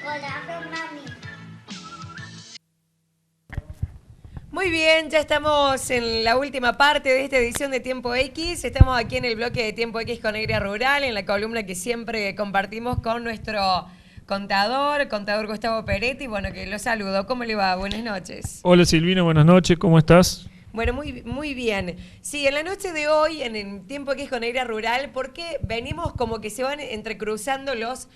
chocolate, mami. Muy bien, ya estamos en la última parte de esta edición de Tiempo X. Estamos aquí en el bloque de Tiempo X con Alegría Rural, en la columna que siempre compartimos con nuestro contador Gustavo Peretti. Bueno, que lo saludo. ¿Cómo le va? Buenas noches. Hola Silvina, buenas noches, ¿cómo estás? Bueno, muy bien. Sí, en la noche de hoy, en el Tiempo X con Alegría Rural, porque venimos como que se van entrecruzando los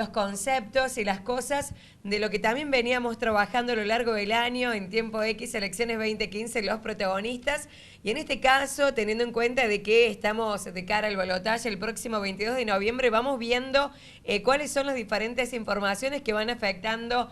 conceptos y las cosas de lo que también veníamos trabajando a lo largo del año en Tiempo X, elecciones 2015, los protagonistas. Y en este caso, teniendo en cuenta de que estamos de cara al balotaje el próximo 22 de noviembre, vamos viendo cuáles son las diferentes informaciones que van afectando,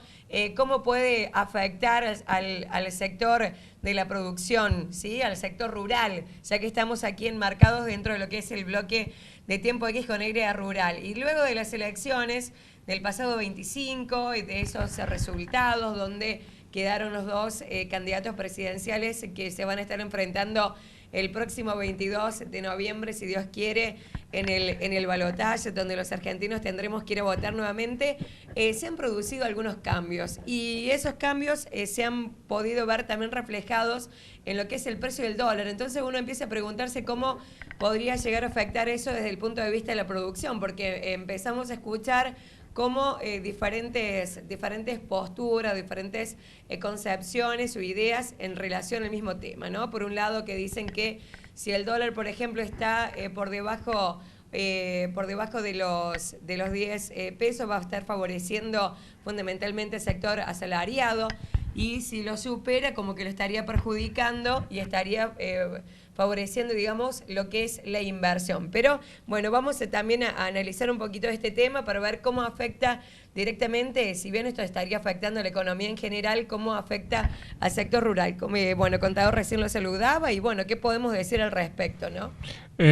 cómo puede afectar al sector de la producción, ¿sí? Al sector rural, ya que estamos aquí enmarcados dentro de lo que es el bloque de Tiempo X con Alegría Rural. Y luego de las elecciones del pasado 25 y de esos resultados donde quedaron los dos candidatos presidenciales que se van a estar enfrentando el próximo 22 de noviembre, si Dios quiere, en el balotaje, donde los argentinos tendremos que ir a votar nuevamente, se han producido algunos cambios. Y esos cambios se han podido ver también reflejados en lo que es el precio del dólar. Entonces uno empieza a preguntarse cómo podría llegar a afectar eso desde el punto de vista de la producción, porque empezamos a escuchar cómo diferentes posturas, diferentes concepciones o ideas en relación al mismo tema, ¿no? Por un lado, que dicen que si el dólar, por ejemplo, está por debajo de los 10 pesos, va a estar favoreciendo fundamentalmente el sector asalariado, y si lo supera, como que lo estaría perjudicando y estaría favoreciendo, digamos, lo que es la inversión. Pero bueno, vamos también a analizar un poquito este tema para ver cómo afecta directamente, si bien esto estaría afectando a la economía en general, cómo afecta al sector rural. Como, bueno, Contador recién lo saludaba y bueno, ¿qué podemos decir al respecto, no?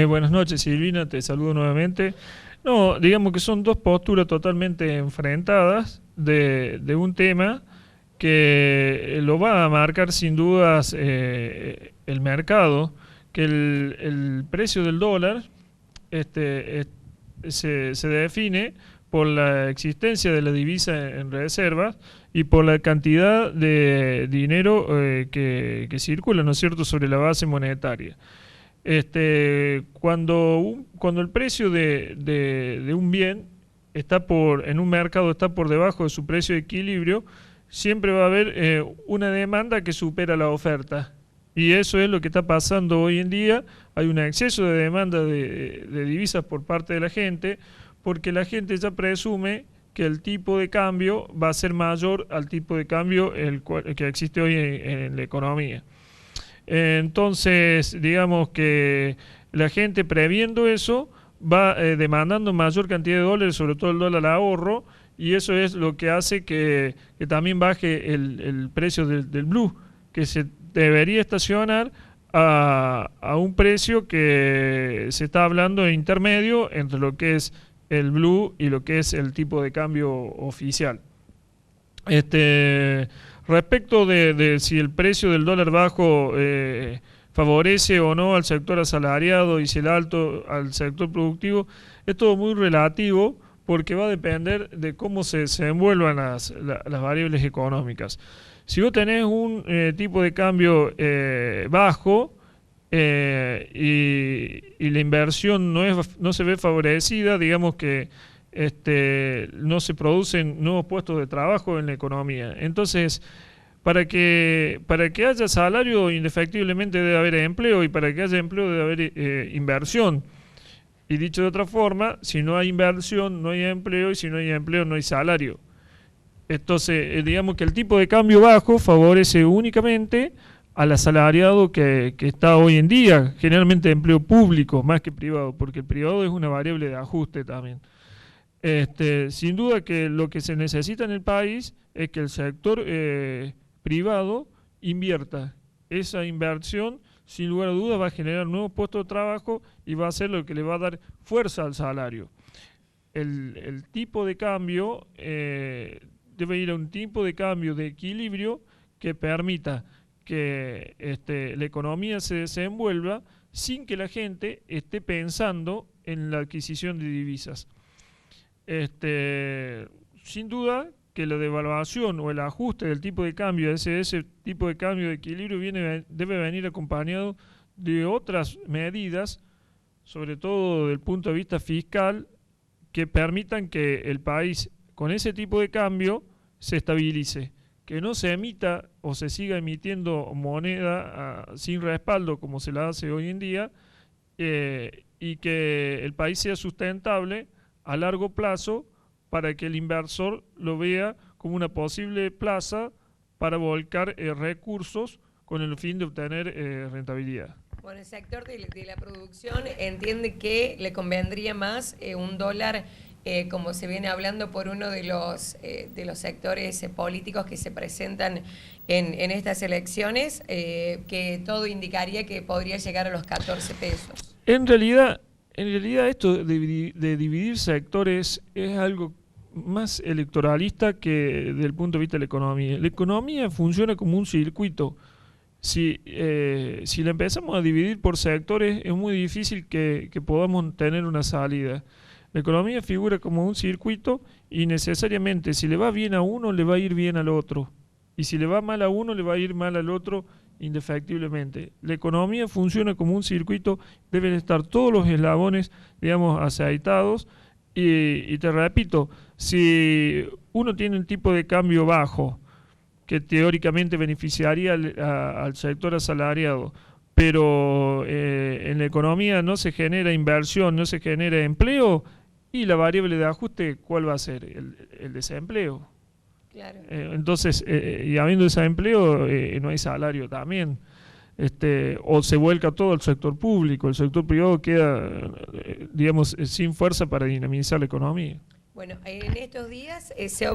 Buenas noches Silvina, te saludo nuevamente. No, digamos que son dos posturas totalmente enfrentadas de un tema que lo va a marcar sin dudas el mercado, que el precio del dólar se define por la existencia de la divisa en reservas y por la cantidad de dinero que circula, ¿no es cierto?, sobre la base monetaria. Cuando el precio de un bien en un mercado está por debajo de su precio de equilibrio, siempre va a haber una demanda que supera la oferta. Y eso es lo que está pasando hoy en día. Hay un exceso de demanda de divisas por parte de la gente, porque la gente ya presume que el tipo de cambio va a ser mayor al tipo de cambio que existe hoy en la economía. Entonces, digamos que la gente, previendo eso, va demandando mayor cantidad de dólares, sobre todo el dólar ahorro, y eso es lo que hace que también baje el precio del blue, que se debería estacionar a un precio que se está hablando intermedio entre lo que es el blue y lo que es el tipo de cambio oficial. Respecto de si el precio del dólar bajo favorece o no al sector asalariado y si el alto al sector productivo, es todo muy relativo, porque va a depender de cómo se envuelvan las variables económicas. Si vos tenés un tipo de cambio bajo y la inversión no se ve favorecida, digamos que no se producen nuevos puestos de trabajo en la economía. Entonces, para que haya salario, indefectiblemente debe haber empleo, y para que haya empleo debe haber inversión. Y dicho de otra forma, si no hay inversión, no hay empleo, y si no hay empleo, no hay salario. Entonces, digamos que el tipo de cambio bajo favorece únicamente al asalariado que está hoy en día, generalmente empleo público más que privado, porque el privado es una variable de ajuste también. Sin duda que lo que se necesita en el país es que el sector privado invierta. Esa inversión, sin lugar a dudas, va a generar nuevos puestos de trabajo y va a ser lo que le va a dar fuerza al salario. El tipo de cambio debe ir a un tipo de cambio de equilibrio que permita que la economía se desenvuelva sin que la gente esté pensando en la adquisición de divisas. Sin duda que la devaluación o el ajuste del tipo de cambio, ese tipo de cambio de equilibrio debe venir acompañado de otras medidas, sobre todo desde el punto de vista fiscal, que permitan que el país con ese tipo de cambio se estabilice, que no se emita o se siga emitiendo moneda sin respaldo como se la hace hoy en día, y que el país sea sustentable a largo plazo para que el inversor lo vea como una posible plaza para volcar recursos con el fin de obtener rentabilidad. Bueno, el sector de la producción entiende que le convendría más un dólar, como se viene hablando por uno de los sectores políticos que se presentan en estas elecciones, que todo indicaría que podría llegar a los 14 pesos. En realidad esto de dividir sectores es algo más electoralista que desde el punto de vista de la economía. La economía funciona como un circuito. Si la empezamos a dividir por sectores, es muy difícil que podamos tener una salida. La economía figura como un circuito y necesariamente si le va bien a uno, le va a ir bien al otro. Y si le va mal a uno, le va a ir mal al otro indefectiblemente. La economía funciona como un circuito, deben estar todos los eslabones, digamos, aceitados. Y te repito, si uno tiene un tipo de cambio bajo, que teóricamente beneficiaría al sector asalariado, pero en la economía no se genera inversión, no se genera empleo, y la variable de ajuste, ¿cuál va a ser? El desempleo. Claro. Entonces, y habiendo desempleo, no hay salario también. O se vuelca todo al sector público, el sector privado queda, digamos, sin fuerza para dinamizar la economía. Bueno, en estos días se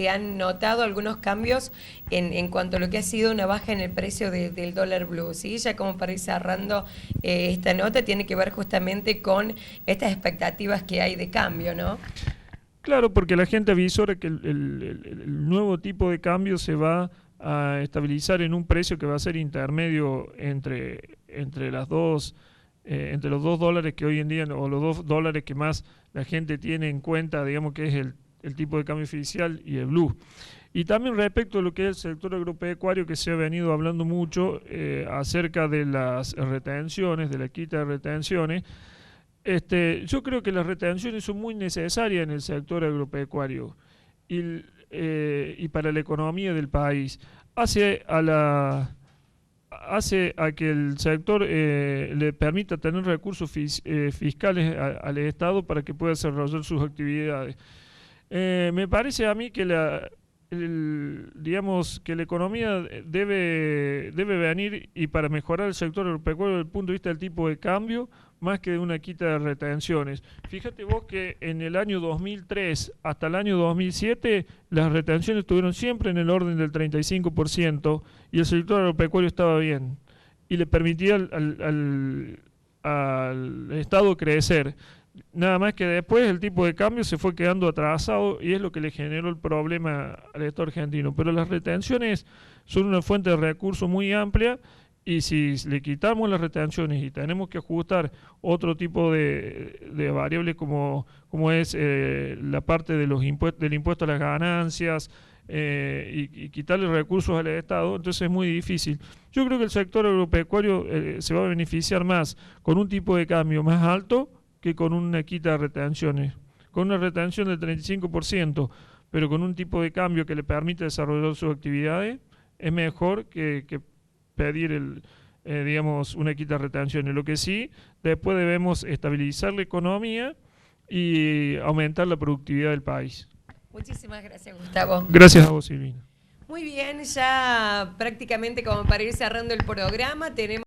han notado algunos cambios en cuanto a lo que ha sido una baja en el precio del dólar blue, ¿sí? Ya como para ir cerrando esta nota, tiene que ver justamente con estas expectativas que hay de cambio, ¿no? Claro, porque la gente avisora que el nuevo tipo de cambio se va a estabilizar en un precio que va a ser intermedio entre los $2 que hoy en día, o los $2 que más la gente tiene en cuenta, digamos que es el tipo de cambio oficial y el blue. Y también respecto a lo que es el sector agropecuario, que se ha venido hablando mucho acerca de las retenciones, de la quita de retenciones. Yo creo que las retenciones son muy necesarias en el sector agropecuario y para la economía del país. Hace a que el sector le permita tener recursos fiscales al Estado para que pueda desarrollar sus actividades. Me parece a mí que digamos que la economía debe venir, y para mejorar el sector agropecuario desde el punto de vista del tipo de cambio, más que de una quita de retenciones. Fíjate vos que en el año 2003 hasta el año 2007 las retenciones estuvieron siempre en el orden del 35% y el sector agropecuario estaba bien y le permitía al Estado crecer. Nada más que después el tipo de cambio se fue quedando atrasado y es lo que le generó el problema al Estado argentino. Pero las retenciones son una fuente de recursos muy amplia, y si le quitamos las retenciones y tenemos que ajustar otro tipo de variables como es la parte de del impuesto a las ganancias y quitarle recursos al Estado, entonces es muy difícil. Yo creo que el sector agropecuario se va a beneficiar más con un tipo de cambio más alto que con una quita de retenciones. Con una retención del 35%, pero con un tipo de cambio que le permite desarrollar sus actividades, es mejor que pedir digamos, una quita de retenciones. Lo que sí, después debemos estabilizar la economía y aumentar la productividad del país. Muchísimas gracias, Gustavo. Gracias a vos, Silvina. Muy bien, ya prácticamente como para ir cerrando el programa, tenemos